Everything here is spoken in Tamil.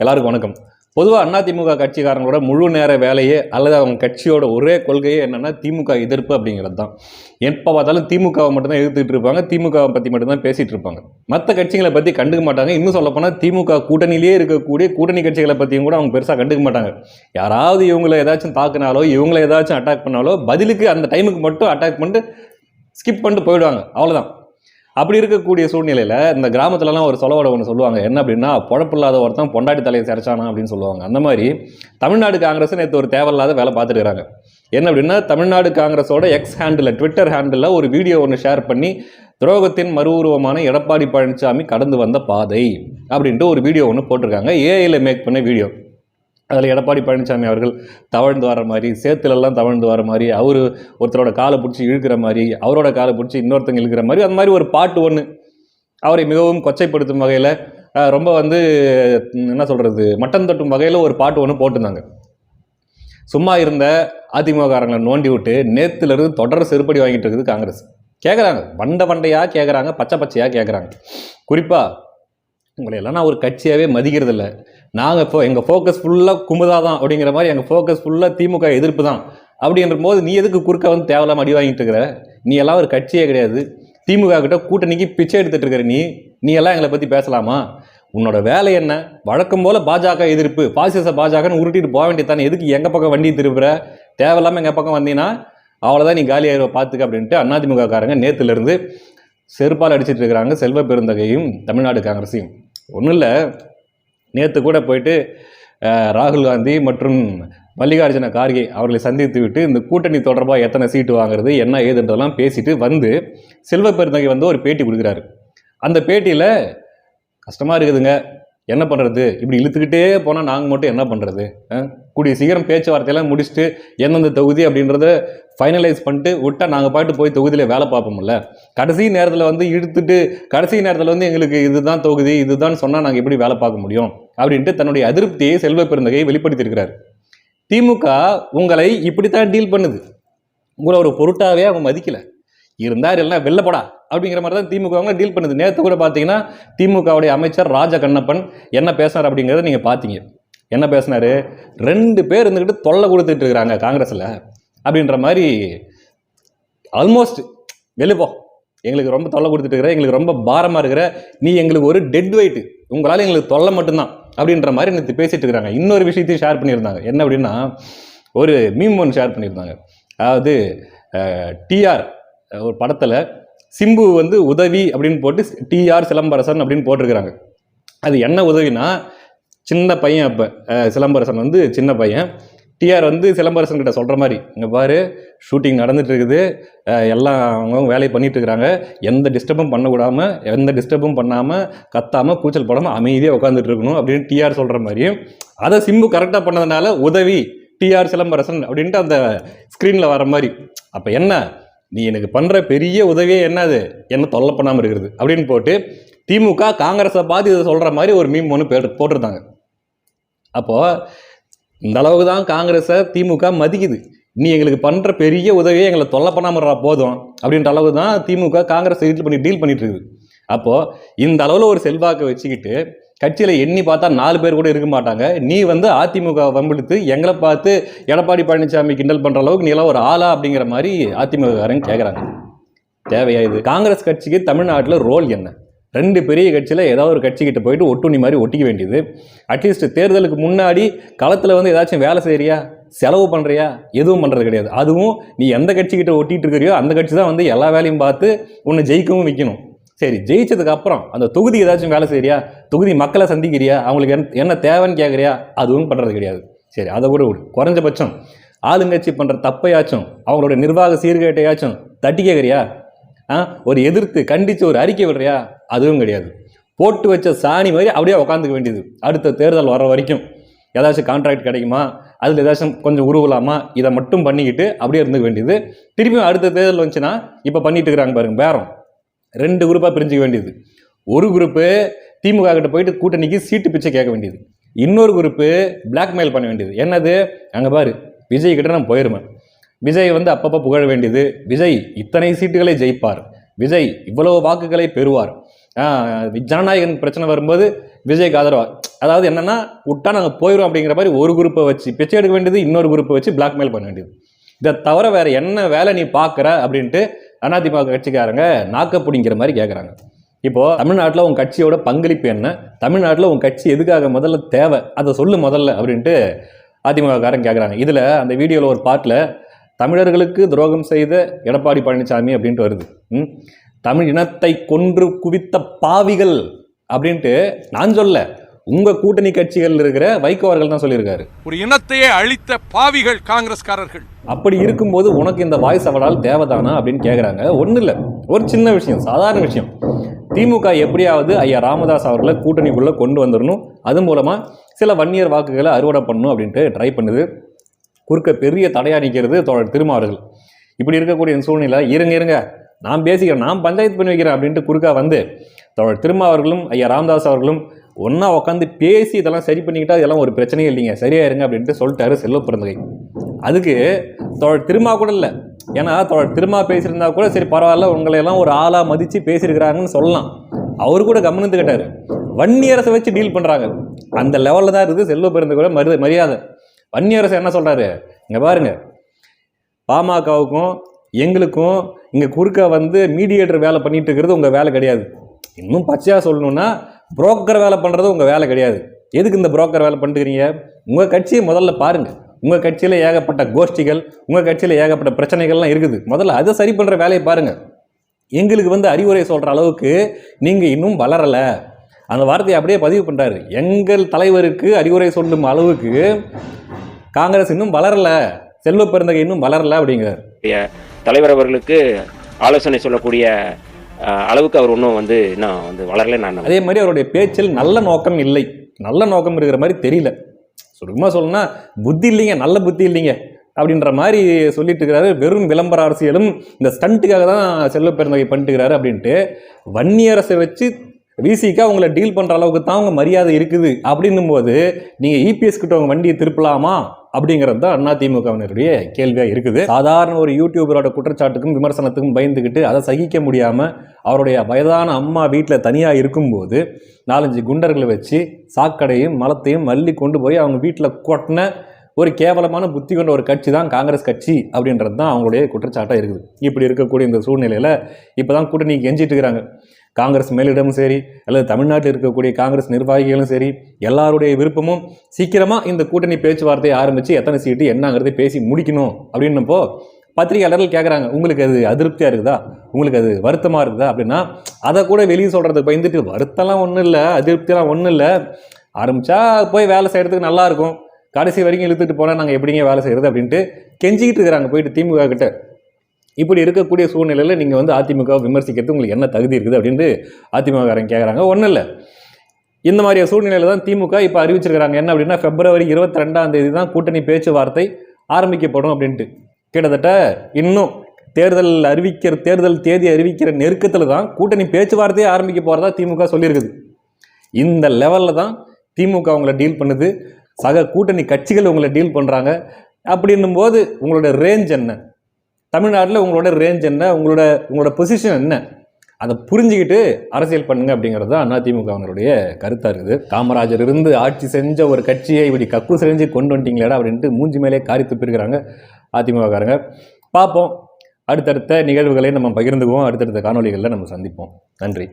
எல்லாருக்கும் வணக்கம். பொதுவாக அதிமுக கட்சிக்காரங்களோட முழு நேர வேலையே அல்லது அவங்க கட்சியோட ஒரே கொள்கையே என்னன்னா திமுக எதிர்ப்பு அப்படிங்கிறது தான். எப்போ பார்த்தாலும் திமுகவை மட்டும்தான் எதிர்த்துட்டு இருப்பாங்க, திமுகவை பற்றி மட்டும்தான் பேசிட்டு இருப்பாங்க. மற்ற கட்சிகளை பற்றி கண்டுக்க மாட்டாங்க. இன்னும் சொல்லப்போனால் திமுக கூட்டணியிலேயே இருக்கக்கூடிய கூட்டணி கட்சிகளை பற்றியும் கூட அவங்க பெருசாக கண்டுக்க மாட்டாங்க. யாராவது இவங்களை ஏதாச்சும் தாக்குனாலோ இவங்களை ஏதாச்சும் அட்டாக் பண்ணாலோ பதிலுக்கு அந்த டைமுக்கு மட்டும் அட்டாக் பண்ணிட்டு ஸ்கிப் பண்ணிட்டு போயிடுவாங்க, அவ்வளோதான். அப்படி இருக்கக்கூடிய சூழ்நிலையில் இந்த கிராமத்துலலாம் ஒரு சொலவோட ஒன்று சொல்லுவாங்க. என்ன அப்படின்னா, பொழப்பில்லாத ஒருத்தன் பொண்டாட்டி தலையை சிறைச்சானா அப்படின்னு சொல்லுவாங்க. அந்த மாதிரி தமிழ்நாடு காங்கிரஸ் நேற்று ஒரு தேவையில்லாத வேலை பார்த்துட்டு இருக்காங்க. என்ன அப்படின்னா, தமிழ்நாடு காங்கிரஸோட எக்ஸ் ஹேண்டில் ட்விட்டர் ஹேண்டில் ஒரு வீடியோ ஒன்று ஷேர் பண்ணி துரோகத்தின் மறு உருவமான எடப்பாடி பழனிசாமி கடந்து வந்த பாதை அப்படின்ட்டு ஒரு வீடியோ ஒன்று போட்டிருக்காங்க. ஏஐயில் மேக் பண்ண வீடியோ. அதில் எடப்பாடி பழனிசாமி அவர்கள் தவழ்ந்து வர மாதிரி, சேத்துலெல்லாம் தவழ்ந்து வர மாதிரி, அவர் ஒருத்தரோட காலை பிடிச்சி இழுக்கிற மாதிரி, அவரோட காலை பிடிச்சி இன்னொருத்தங்க இழுக்கிற மாதிரி, அந்த மாதிரி ஒரு பாட்டு ஒன்று அவரை மிகவும் கொச்சைப்படுத்தும் வகையில், ரொம்ப என்ன சொல்கிறது, மட்டம் தட்டும் வகையில் ஒரு பாட்டு ஒன்று போட்டிருந்தாங்க. சும்மா இருந்த அதிமுககாரங்களை நோண்டி விட்டு நேற்றுலேருந்து தொடர் செருப்படி வாங்கிட்டு இருக்குது காங்கிரஸ். கேட்குறாங்க, வண்டையாக கேட்குறாங்க, பச்சையாக கேட்குறாங்க. குறிப்பாக உங்களையெல்லாம் நான் ஒரு கட்சியாகவே மதிக்கிறது இல்லை. நாங்கள் இப்போ எங்கள் ஃபோக்கஸ் ஃபுல்லாக குமுதா தான் அப்படிங்கிற மாதிரி, எங்கள் ஃபோக்கஸ் ஃபுல்லாக திமுக எதிர்ப்பு தான் அப்படின்ற போது நீ எதுக்கு குறுக்க தேவையில்லாம அடி வாங்கிட்டு இருக்கிற? நீ எல்லாம் ஒரு கட்சியே கிடையாது. திமுக கிட்ட கூட்டணிக்கு பிச்சை எடுத்துட்டு இருக்கிற நீ எல்லாம் எங்களை பற்றி பேசலாமா? உன்னோட வேலை என்ன? வழக்கம் போல் பாஜக எதிர்ப்பு, பாசிச பாஜகன்னு உருட்டிட்டு போக வேண்டியதானே. எதுக்கு எங்கள் பக்கம் வண்டி திருப்புற? தேவையில்லாமல் எங்கள் பக்கம் வந்தீங்கன்னா அவ்வளோதான், நீ காலியாகிற பார்த்துக்க அப்படின்ட்டு அதிமுக காரங்க நேற்றுலேருந்து செருப்பால் அடிச்சிட்டு இருக்கிறாங்க செல்வ பெருந்தகையும் தமிழ்நாடு காங்கிரஸையும். ஒன்றும் இல்லை, நேற்று கூட போயிட்டு ராகுல் காந்தி மற்றும் மல்லிகார்ஜுன கார்கே அவர்களை சந்தித்து விட்டு இந்த கூட்டணி தொடர்பாக எத்தனை சீட்டு வாங்குறது என்ன ஏதுன்றதெல்லாம் பேசிட்டு செல்வ பெருந்தகை ஒரு பேட்டி கொடுக்குறாரு. அந்த பேட்டியில் கஷ்டமாக இருக்குதுங்க, என்ன பண்ணுறது, இப்படி இழுத்துக்கிட்டே போனால் நாங்கள் மட்டும் என்ன பண்ணுறது, கூடிய சீக்கிரம் பேச்சுவார்த்தையெல்லாம் முடிச்சுட்டு எந்தெந்த தொகுதி அப்படின்றத ஃபைனலைஸ் பண்ணிட்டு விட்டால் நாங்கள் பாட்டு போய் தொகுதியில் வேலை பார்ப்போம்ல. கடைசி நேரத்தில் இழுத்துட்டு கடைசி நேரத்தில் எங்களுக்கு இதுதான் தொகுதி இதுதான் சொன்னால் நாங்கள் எப்படி வேலை பார்க்க முடியும் அப்படின்ட்டு தன்னுடைய அதிருப்தியை செல்வ பெருந்தகையை வெளிப்படுத்தியிருக்கிறார். திமுக உங்களை இப்படித்தான் டீல் பண்ணுது. உங்களை ஒரு பொருட்டாவே அவங்க மதிக்கலை. இருந்தார் எல்லாம் வெளிலப்படா அப்படிங்கிற மாதிரி தான் திமுக டீல் பண்ணுது. நேற்று கூட பார்த்தீங்கன்னா திமுகவுடைய அமைச்சர் ராஜ கண்ணப்பன் என்ன பேசினார் அப்படிங்கிறத நீங்கள் பார்த்தீங்க. என்ன பேசினாரு? 2 பேர் இருந்துக்கிட்டு தொல்லை கொடுத்துட்டு இருக்கிறாங்க காங்கிரஸில் அப்படின்ற மாதிரி, ஆல்மோஸ்ட் வெளிப்போ, எங்களுக்கு ரொம்ப தொல்லை கொடுத்துட்டு இருக்கிற, எங்களுக்கு ரொம்ப பாரமாக இருக்கிற, நீ எங்களுக்கு ஒரு டெட் வெயிட், உங்களால் எங்களுக்கு தொல்லை மட்டும்தான் அப்படின்ற மாதிரி நேற்று பேசிட்டு இருக்கிறாங்க. இன்னொரு விஷயத்தையும் ஷேர் பண்ணியிருந்தாங்க. என்ன அப்படின்னா, ஒரு மீம் ஒன்று ஷேர் பண்ணியிருந்தாங்க. அதாவது டிஆர் ஒரு படத்தில் சிம்பு உதவி அப்படின்னு போட்டு டிஆர் சிலம்பரசன் அப்படின்னு போட்டிருக்கிறாங்க. அது என்ன உதவினா, சின்ன பையன், அப்போ சிலம்பரசன் சின்ன பையன், டிஆர் சிலம்பரசன் கிட்ட சொல்கிற மாதிரி, இங்கே பாரு ஷூட்டிங் நடந்துட்டு இருக்குது, எல்லாம் அவங்க வேலையை பண்ணிட்டு இருக்கிறாங்க, எந்த டிஸ்டர்பும் பண்ணக்கூடாமல், எந்த டிஸ்டர்பும் பண்ணாமல், கத்தாமல், கூச்சல் போடாமல் அமைதியாக உட்காந்துட்டு இருக்கணும் அப்படின்னு டிஆர் சொல்கிற மாதிரியும், அதை சிம்பு கரெக்டாக பண்ணதுனால உதவி டிஆர் சிலம்பரசன் அப்படின்ட்டு அந்த ஸ்க்ரீனில் வர மாதிரி. அப்போ என்ன, நீ எனக்கு பண்ணுற பெரிய உதவியே என்னது, என்ன தொல்லை பண்ணாமல் இருக்கிறது அப்படின்னு போட்டு திமுக காங்கிரஸை பார்த்து இதை சொல்கிற மாதிரி ஒரு மீம் ஒன்று போட்டிருந்தாங்க. அப்போது இந்த அளவுக்கு தான் காங்கிரஸை திமுக மதிக்குது. நீ எங்களுக்கு பண்ணுற பெரிய உதவியை எங்களை தொல்லை பண்ணாமல் போதும் அப்படின்ற அளவு தான் திமுக காங்கிரஸை டீல் பண்ணிட்டு இருக்குது. அப்போது இந்த அளவில் ஒரு செல்வாக்கை வச்சுக்கிட்டு கட்சியில் எண்ணி பார்த்தா 4 பேர் கூட இருக்க மாட்டாங்க. நீ அதிமுக வம்பிடுத்து எங்களை பார்த்து எடப்பாடி பழனிசாமி கிண்டல் பண்ணுற அளவுக்கு நீ எல்லாம் ஒரு ஆளா அப்படிங்கிற மாதிரி அதிமுககாரங்க கேட்குறாங்க. தேவையா இது? காங்கிரஸ் கட்சிக்கு தமிழ்நாட்டில் ரோல் என்ன? 2 பெரிய கட்சியில் ஏதாவது ஒரு கட்சிக்கிட்ட போயிட்டு ஒட்டுணி மாதிரி ஒட்டிக்க வேண்டியது. அட்லீஸ்ட் தேர்தலுக்கு முன்னாடி களத்தில் ஏதாச்சும் வேலை செய்கிறியா, செலவு பண்ணுறியா? எதுவும் பண்ணுறது கிடையாது. அதுவும் நீ எந்த கட்சிக்கிட்ட ஒட்டிகிட்டு இருக்கிறியோ அந்த கட்சி தான் எல்லா வேலையும் பார்த்து உன்னை ஜெயிக்கவும் வைக்கணும். சரி, ஜெயிச்சதுக்கு அப்புறம் அந்த தொகுதி ஏதாச்சும் வேலை செய்யறியா, தொகுதி மக்களை சந்திக்கிறியா, அவங்களுக்கு என்ன தேவைன்னு கேட்குறியா? அதுவும் பண்ணுறது கிடையாது. சரி, அதை கூட குறைஞ்சபட்சம் ஆளுங்கட்சி பண்ணுற தப்பையாச்சும் அவங்களோட நிர்வாக சீர்கேட்டையாச்சும் தட்டி கேட்குறியா? ஒரு எதிர்த்து கண்டித்து ஒரு அறிக்கை விடுறியா? அதுவும் கிடையாது. போட்டு வச்ச சாணி மாதிரி அப்படியே உட்காந்துக்க வேண்டியது. அடுத்த தேர்தல் வர வரைக்கும் ஏதாச்சும் கான்ட்ராக்ட் கிடைக்குமா, அதில் ஏதாச்சும் கொஞ்சம் உருவலாமா, இதை மட்டும் பண்ணிக்கிட்டு அப்படியே இருந்துக்க வேண்டியது. திரும்பியும் அடுத்த தேர்தல் வந்துச்சுன்னா இப்போ பண்ணிட்டு இருக்கிறாங்க பாருங்க, பேரம் 2 குரூப்பாக பிரிஞ்சிக்க வேண்டியது. ஒரு குரூப்பு திமுக கிட்ட போயிட்டு கூட்டணிக்கு சீட்டு பிச்சை கேட்க வேண்டியது. இன்னொரு குரூப்பு பிளாக்மெயில் பண்ண வேண்டியது. என்னது, அங்கே பாரு விஜய் கிட்ட நான் போயிருவேன், விஜய் அப்பப்போ புகழ வேண்டியது, விஜய் இத்தனை சீட்டுகளை ஜெயிப்பார், விஜய் இவ்வளவு வாக்குகளை பெறுவார், ஜனநாயகன் பிரச்சனை வரும்போது விஜய்க்கு ஆதரவா. அதாவது என்னன்னா விட்டா நாங்கள் போயிடும் அப்படிங்கிற மாதிரி ஒரு குரூப்பை வச்சு பிச்சை எடுக்க வேண்டியது, இன்னொரு குரூப்பை வச்சு பிளாக்மெயில் பண்ண வேண்டியது. இதை தவிர வேற என்ன வேலை நீ பார்க்குற அப்படின்ட்டு அதிமுக கட்சிக்காரங்க நாக்க பிடிங்கிற மாதிரி கேட்குறாங்க. இப்போ தமிழ்நாட்டில் உன் கட்சியோட பங்களிப்பு என்ன, தமிழ்நாட்டில் உன் கட்சி எதுக்காக முதல்ல தேவை, அதை சொல்லு முதல்ல அப்படின்ட்டு அதிமுககாரங்க கேட்குறாங்க. இதில் அந்த வீடியோவில் ஒரு பாட்டில் தமிழர்களுக்கு துரோகம் செய்த எடப்பாடி பழனிசாமி அப்படின்ட்டு வருது. தமிழ் இனத்தை கொன்று குவித்த பாவிகள் அப்படின்ட்டு நான் சொல்ல, உங்க கூட்டணி கட்சிகள் இருக்கிற வைகோ அவர்கள் தான் சொல்லியிருக்காரு. ஒரு இனத்தையே அழித்த பாவிகள் காங்கிரஸ்காரர்கள். அப்படி இருக்கும்போது உனக்கு இந்த வாய்ஸ் அவளால் தேவைதானா அப்படின்னு கேட்குறாங்க. ஒன்றும் இல்லை, ஒரு சின்ன விஷயம், சாதாரண விஷயம். திமுக எப்படியாவது ஐயா ராமதாஸ் அவர்களை கூட்டணிக்குள்ளே கொண்டு வந்துடணும், அது மூலமாக சில வன்னியர் வாக்குகளை அறுவடை பண்ணணும் அப்படின்ட்டு ட்ரை பண்ணுது. குறுக்க பெரிய தடையா நிற்கிறது தோழர் திருமாவர்கள். இப்படி இருக்கக்கூடிய சூழ்நிலை, இருங்க நான் பேசிக்கிறேன், நான் பஞ்சாயத்து பண்ணி வைக்கிறேன் அப்படின்ட்டு குறுக்கா வந்து தோழர் திருமாவர்களும் ஐயா ராமதாஸ் அவர்களும் ஒன்றா உட்காந்து பேசி இதெல்லாம் சரி பண்ணிக்கிட்டா இதெல்லாம் ஒரு பிரச்சனையே இல்லைங்க, சரியாயிருங்க அப்படின்ட்டு சொல்லிட்டாரு செல்வ பிறந்தகை. அதுக்கு தோழர் திருமா கூட இல்லை, ஏன்னா தோழர் திருமா பேசியிருந்தா கூட சரி பரவாயில்ல, உங்களை எல்லாம் ஒரு ஆளாக மதித்து பேசியிருக்கிறாங்கன்னு சொல்லலாம். அவரு கூட கவனித்துக்கிட்டாரு. வன்னியரசை வச்சு டீல் பண்ணுறாங்க, அந்த லெவலில் தான் இருக்குது செல்வ பிறந்தகை மரியாதை. வன்னியரசு என்ன சொல்கிறாரு, இங்கே பாருங்க, பாமகவுக்கும் எங்களுக்கும் இங்கே குறுக்க வந்து மீடியேட்டர் வேலை பண்ணிட்டு இருக்கிறது உங்கள் வேலை கிடையாது. இன்னும் பச்சையாக சொல்லணும்னா புரோக்கர் வேலை பண்ணுறது உங்கள் வேலை கிடையாது. எதுக்கு இந்த புரோக்கர் வேலை பண்ணிட்டுக்கிறீங்க? உங்கள் கட்சியை முதல்ல பாருங்கள். உங்கள் கட்சியில் ஏகப்பட்ட கோஷ்டிகள், உங்கள் கட்சியில் ஏகப்பட்ட பிரச்சனைகள்லாம் இருக்குது. முதல்ல அதை சரி பண்ணுற வேலையை பாருங்கள். எங்களுக்கு வந்து அறிவுரை சொல்கிற அளவுக்கு நீங்கள் இன்னும் வளரலை. அந்த வார்த்தையை அப்படியே பதிவு பண்ணுறாரு. எங்கள் தலைவருக்கு அறிவுரை சொல்லும் அளவுக்கு காங்கிரஸ் இன்னும் வளரலை, செல்வ பெருந்தகை இன்னும் வளரலை அப்படிங்கிறார். தலைவர் அவர்களுக்கு ஆலோசனை சொல்லக்கூடிய அளவுக்கு அவர் இன்னும் வந்து வளரல. நான் அதே மாதிரி அவருடைய பேச்சில் நல்ல நோக்கம் இல்லை, நல்ல நோக்கம் இருக்கிற மாதிரி தெரியல. சுருக்கமாக சொல்லணும்னா புத்தி இல்லைங்க, நல்ல புத்தி இல்லைங்க அப்படின்ற மாதிரி சொல்லிட்டு இருக்கிறாரு. வெறும் விளம்பர அரசியலும் இந்த ஸ்டண்ட்டுக்காக தான் செல்வ பெருந்தகை பண்ணிட்டுக்கிறாரு அப்படின்ட்டு வன்னியரசை வச்சு விசிக்கா உங்களை டீல் பண்ணுற அளவுக்கு தான் அவங்க மரியாதை இருக்குது. அப்படின்னும் போது நீங்கள் இபிஎஸ் கிட்ட உங்கள் வண்டியை திருப்பலாமா அப்படிங்கிறது தான் அதிமுகவினருடைய கேள்வியாக இருக்குது. சாதாரண ஒரு யூடியூபரோட குற்றச்சாட்டுக்கும் விமர்சனத்துக்கும் பயந்துக்கிட்டு அதை சகிக்க முடியாமல் அவருடைய வயதான அம்மா வீட்டில் தனியாக இருக்கும்போது 4-5 குண்டர்களை வச்சு சாக்கடையும் மலத்தையும் மல்லி கொண்டு போய் அவங்க வீட்டில் கொட்டின ஒரு கேவலமான புத்தி கொண்ட ஒரு கட்சி தான் காங்கிரஸ் கட்சி அப்படின்றது தான் அவங்களுடைய குற்றச்சாட்டாக இருக்குது. இப்படி இருக்கக்கூடிய இந்த சூழ்நிலையில் இப்போ தான் கூட்டணி கெஞ்சிட்டு இருக்கிறாங்க. காங்கிரஸ் மேலிடமும் சரி, அல்லது தமிழ்நாட்டில் இருக்கக்கூடிய காங்கிரஸ் நிர்வாகிகளும் சரி, எல்லாருடைய விருப்பமும் சீக்கிரமாக இந்த கூட்டணி பேச்சுவார்த்தையை ஆரம்பித்து எத்தனை சீட்டு என்னங்கிறதை பேசி முடிக்கணும் அப்படின்னப்போ பத்திரிகையாளர்கள் கேட்குறாங்க, உங்களுக்கு அது அதிருப்தியாக இருக்குதா, உங்களுக்கு அது வருத்தமாக இருக்குதா அப்படின்னா அதை கூட வெளியே சொல்கிறதுக்கு பயந்துட்டு வருத்தம்லாம் ஒன்றும் இல்லை, அதிருப்தியெல்லாம் ஒன்றும் இல்லை, ஆரம்பித்தா போய் வேலை செய்கிறதுக்கு நல்லாயிருக்கும், கடைசி வரைக்கும் இழுத்துட்டு போனால் நாங்கள் எப்படிங்க வேலை செய்கிறது அப்படின்ட்டு கெஞ்சிக்கிட்டு இருக்கிறாங்க போயிட்டு திமுக கிட்ட. இப்படி இருக்கக்கூடிய சூழ்நிலையில் நீங்கள் வந்து அதிமுக விமர்சிக்கிறது உங்களுக்கு என்ன தகுதி இருக்குது அப்படின்ட்டு அதிமுககாரங்க கேட்குறாங்க. ஒன்றும் இல்லை, இந்த மாதிரி சூழ்நிலையில் தான் திமுக இப்போ அறிவிச்சிருக்கிறாங்க. என்ன அப்படின்னா February 22 தான் கூட்டணி பேச்சுவார்த்தை ஆரம்பிக்கப்படும் அப்படின்ட்டு. கிட்டத்தட்ட இன்னும் தேர்தல் தேதி அறிவிக்கிற நெருக்கத்தில் தான் கூட்டணி பேச்சுவார்த்தையே ஆரம்பிக்க போகிறதா திமுக சொல்லியிருக்குது. இந்த லெவலில் தான் திமுக அவங்கள டீல் பண்ணுது, சக கூட்டணி கட்சிகள் உங்களை டீல் பண்ணுறாங்க. அப்படின்னும் போது உங்களோட ரேஞ்ச் என்ன, தமிழ்நாட்டில் உங்களோட ரேஞ்ச் என்ன, உங்களோட பொசிஷன் என்ன, அதை புரிஞ்சுக்கிட்டு அரசியல் பண்ணுங்க அப்படிங்கிறது தான் அதிமுகவினருடைய கருத்தாக இருக்குது. காமராஜர் இருந்து ஆட்சி செஞ்ச ஒரு கட்சியை இப்படி கப்பு செஞ்சு கொண்டு வந்துட்டீங்களா அப்படின்ட்டு மூஞ்சி மேலே காரி துப்பிருக்கிறாங்க அதிமுககாரங்க. பார்ப்போம், அடுத்தடுத்த நிகழ்வுகளை நம்ம பகிர்ந்துக்குவோம், அடுத்தடுத்த காணொலிகளில் நம்ம சந்திப்போம். நன்றி.